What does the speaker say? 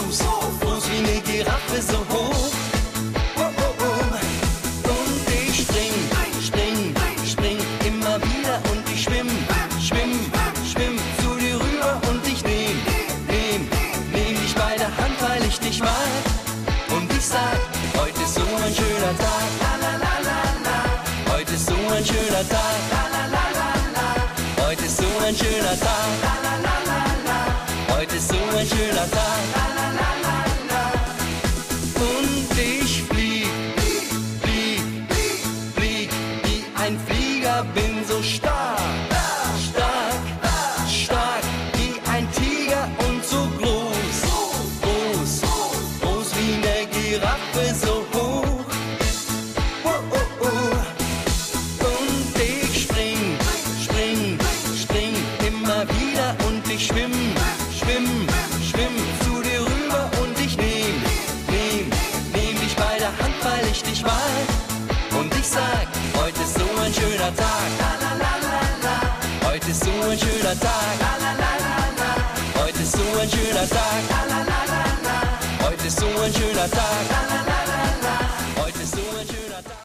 groß, groß wie eine Giraffe, so hoch. Oh, oh, oh. Und ich spring immer wieder und ich schwimm zu dir rüber und ich nehm dich bei der Hand, weil ich dich mag. Und ich sag, heute ist so ein schöner Tag, la la la la la. Heute ist so ein schöner Tag, la la la la la. Heute ist so ein schöner Tag, la la la la la. Heute ist so ein schöner Tag, la la la la la. Und ich flieg wie ein Flieger, bin so stark wie ein Tiger und so groß wie eine Giraffe, so hoch. Oh, oh, oh. Und ich spring immer wieder und ich schwimm zu dir rüber und ich nehm dich bei der Hand, weil ich dich mag. Und ich sag, heute ist so ein schöner Tag, la la la la la. Heute ist so ein schöner Tag, la la la la la. Heute ist so ein schöner Tag, la la la la la. Heute ist so ein schöner Tag, la la